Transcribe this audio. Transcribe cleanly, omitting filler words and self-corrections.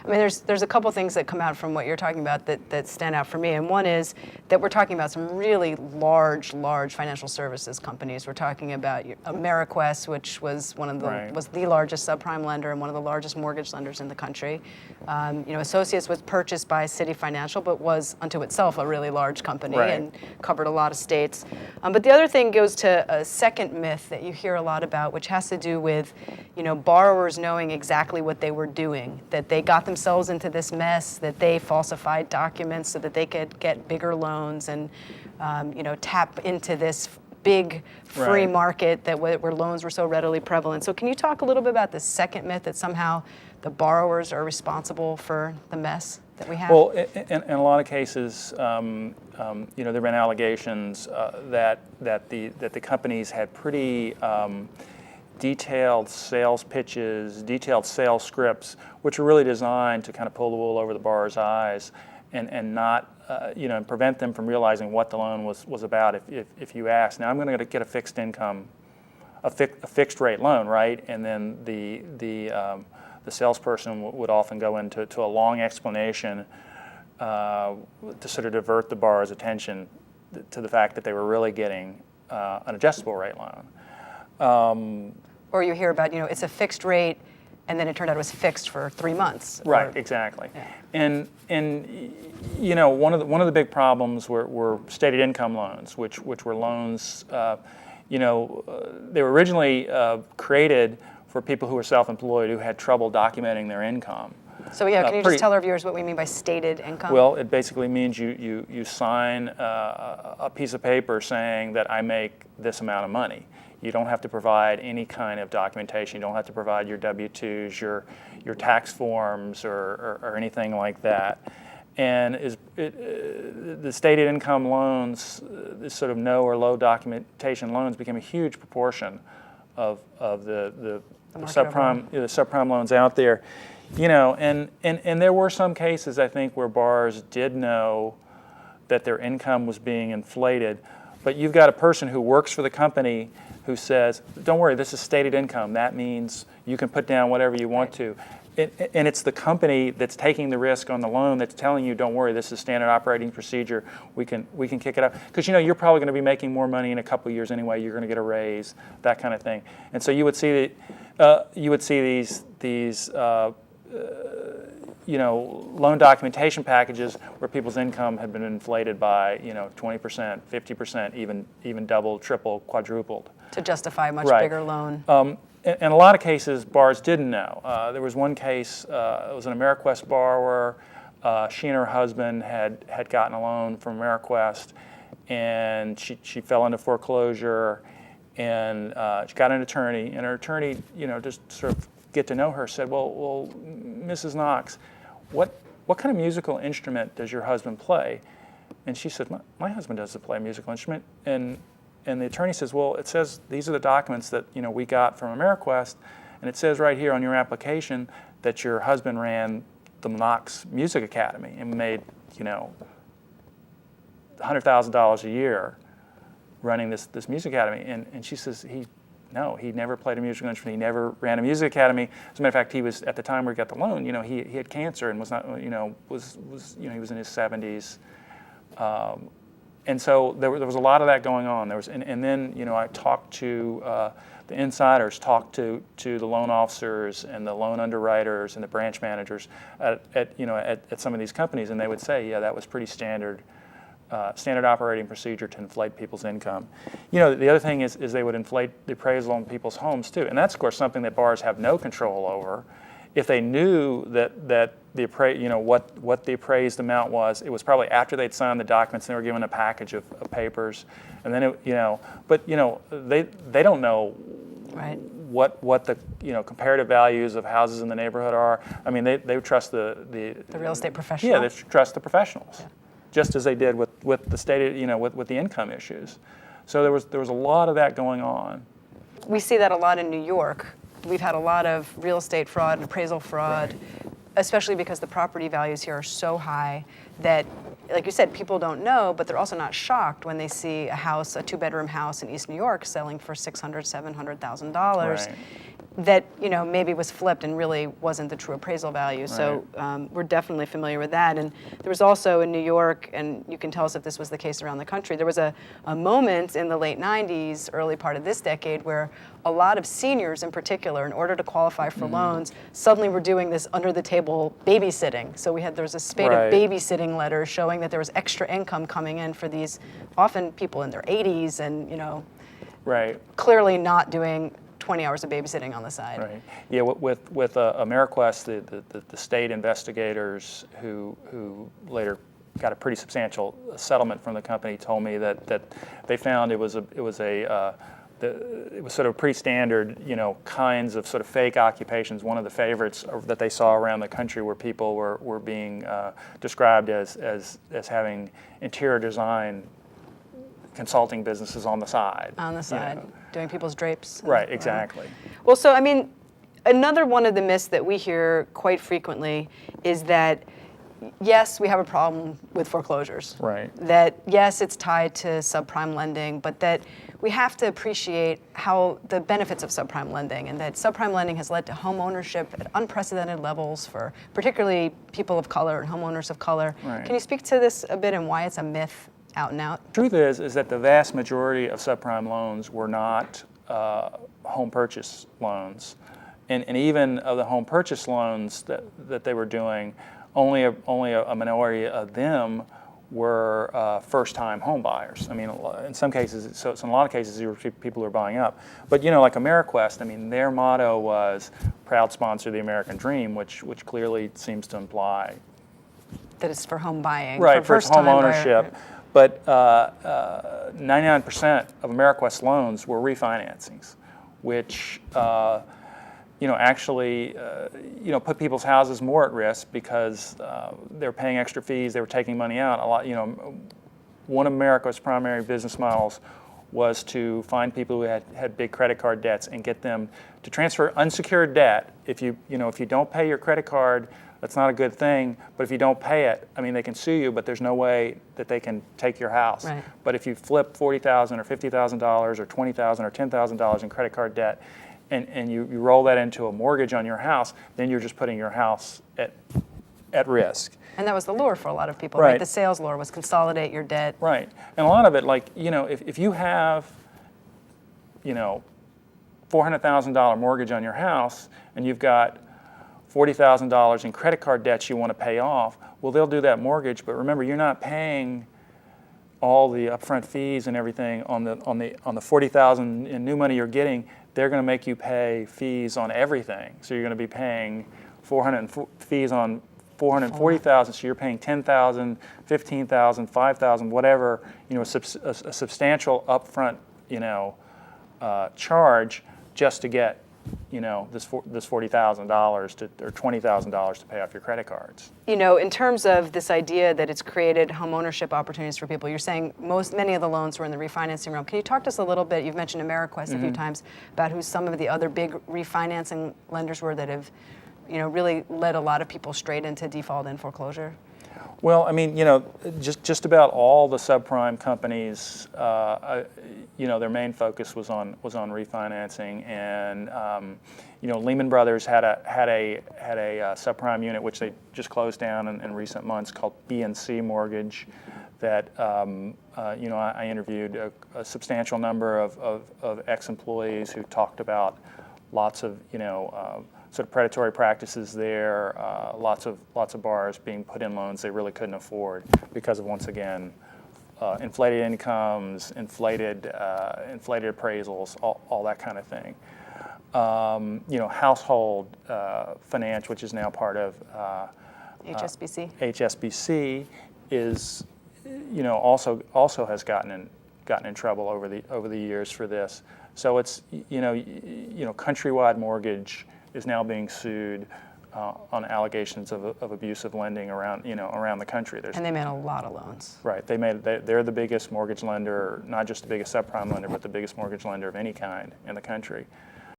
I mean, there's a couple things that come out from what you're talking about that stand out for me, and one is that we're talking about some really large financial services companies. We're talking about Ameriquest, which was was the largest subprime lender and one of the largest mortgage lenders in the country. Associates was purchased by Citi Financial, but was unto itself a really large company and covered a lot of states. But the other thing goes to a second myth that you hear a lot about, which has to do with, borrowers knowing exactly what they were doing, that they got themselves into this mess, that they falsified documents so that they could get bigger loans and, tap into this big free market where loans were so readily prevalent. So can you talk a little bit about the second myth, that somehow the borrowers are responsible for the mess that we have? Well, in a lot of cases, there have been allegations that the companies had pretty detailed sales pitches, detailed sales scripts, which were really designed to kind of pull the wool over the borrower's eyes and not, and prevent them from realizing what the loan was about. If you ask, now I'm going to get a fixed income, a fixed rate loan, right? And then the salesperson would often go into a long explanation to sort of divert the borrower's attention to the fact that they were really getting an adjustable rate loan. Or you hear about, it's a fixed rate, and then it turned out it was fixed for 3 months. Right, exactly. Yeah. And one of the big problems were stated income loans, which were loans, they were originally created for people who were self-employed who had trouble documenting their income. So can you just tell our viewers what we mean by stated income? Well, it basically means you sign a piece of paper saying that I make this amount of money. You don't have to provide any kind of documentation. You don't have to provide your W-2s, your tax forms, or anything like that. And the stated income loans, the sort of no or low documentation loans, became a huge proportion of the subprime loans out there. And there were some cases, I think, where borrowers did know that their income was being inflated, but you've got a person who works for the company who says, don't worry, this is stated income. That means you can put down whatever you want to. And it's the company that's taking the risk on the loan that's telling you, don't worry, this is standard operating procedure. We can kick it up. Because you're probably going to be making more money in a couple of years anyway. You're going to get a raise, that kind of thing. And so you would see these loan documentation packages where people's income had been inflated by 20%, 50%, even double, triple, quadrupled. To justify a much bigger loan. In a lot of cases, borrowers didn't know. There was one case, it was an Ameriquest borrower. She and her husband had gotten a loan from Ameriquest, and she fell into foreclosure, and she got an attorney, and her attorney, just sort of get to know her, said, well, Mrs. Knox, what kind of musical instrument does your husband play? And she said, my husband doesn't play a musical instrument. And the attorney says, well, it says these are the documents that we got from Ameriquest, and it says right here on your application that your husband ran the Knox Music Academy and made $100,000 a year running this music academy. And she says he never played a musical instrument. He never ran a music academy. As a matter of fact, he was, at the time we got the loan, he had cancer and was not, he was in his 70s. And so there was a lot of that going on. And then I talked to the insiders, talked to the loan officers and the loan underwriters and the branch managers at some of these companies, and they would say, yeah, that was pretty standard operating procedure to inflate people's income. The other thing is they would inflate the appraisal on people's homes too, and that's of course something that borrowers have no control over. If they knew that the what the appraised amount was, it was probably after they'd signed the documents and they were given a package of papers, and then they don't know what the comparative values of houses in the neighborhood are. I mean, they would trust the real estate professional. Yeah, they trust the professionals, just as they did with the stated with the income issues. So there was a lot of that going on. We see that a lot in New York. We've had a lot of real estate fraud and appraisal fraud, especially because the property values here are so high that, like you said, people don't know, but they're also not shocked when they see a 2-bedroom house in East New York selling for $600,000, $700,000. that maybe was flipped and really wasn't the true appraisal value. So we're definitely familiar with that. And there was also in New York, and you can tell us if this was the case around the country, there was a moment in the late 90s, early part of this decade, where a lot of seniors in particular, in order to qualify for loans, suddenly were doing this under-the-table babysitting. So there was a spate of babysitting letters showing that there was extra income coming in for these often people in their 80s and clearly not doing 20 hours of babysitting on the side. Right. Yeah. With AmeriQuest, the state investigators who later got a pretty substantial settlement from the company told me that they found it was sort of pretty standard, kinds of sort of fake occupations. One of the favorites that they saw around the country where people were being described as having interior design consulting businesses on the side. On the side, doing people's drapes. Right, exactly. Well, so I mean, another one of the myths that we hear quite frequently is that, yes, we have a problem with foreclosures. Right. That, yes, it's tied to subprime lending, but that we have to appreciate how the benefits of subprime lending, and that subprime lending has led to home ownership at unprecedented levels for particularly people of color and homeowners of color. Right. Can you speak to this a bit and why it's a myth out and out? Truth is that the vast majority of subprime loans were not home purchase loans, and even of the home purchase loans that they were doing, only a minority of them were first-time home buyers. I mean, in some cases, so in a lot of cases, you were people who were buying up. But like AmeriQuest, I mean, their motto was "Proud sponsor of the American dream," which clearly seems to imply that it's for home buying, right, for home ownership. Buyer. But 99% of AmeriQuest loans were refinancings, which actually put people's houses more at risk because they were paying extra fees, they were taking money out. A lot, one of AmeriQuest's primary business models was to find people who had big credit card debts and get them to transfer unsecured debt. If you don't pay your credit card, that's not a good thing, but if you don't pay it, I mean, they can sue you, but there's no way that they can take your house. Right. But if you flip $40,000 or $50,000 or $20,000 or $10,000 in credit card debt, and you roll that into a mortgage on your house, then you're just putting your house at risk. And that was the lure for a lot of people, right? Right? The sales lure was consolidate your debt. Right. And a lot of it, like, if you have, $400,000 mortgage on your house and you've got $40,000 in credit card debts you want to pay off, well, they'll do that mortgage, but remember, you're not paying all the upfront fees and everything on the $40,000 in new money you're getting. They're going to make you pay fees on everything. So you're going to be paying fees on $440,000. So you're paying $10,000, $15,000, $5,000, whatever. A substantial upfront, charge just to get, this $40,000 or $20,000 to pay off your credit cards. In terms of this idea that it's created home ownership opportunities for people, you're saying many of the loans were in the refinancing realm. Can you talk to us a little bit? You've mentioned AmeriQuest a few times about who some of the other big refinancing lenders were that have, really led a lot of people straight into default and foreclosure. Well, I mean, just about all the subprime companies, their main focus was on refinancing, and Lehman Brothers had a subprime unit which they just closed down in recent months called BNC Mortgage. That I interviewed a substantial number of ex-employees who talked about lots of sort of predatory practices there, lots of borrowers being put in loans they really couldn't afford because of, once again, inflated incomes, inflated appraisals, all that kind of thing. Household finance, which is now part of HSBC. HSBC is, also has gotten in trouble over the years for this. So it's, Countrywide Mortgage is now being sued on allegations of abusive lending around the country. And they made a lot of loans. Right. They're the biggest mortgage lender, not just the biggest subprime lender, but the biggest mortgage lender of any kind in the country.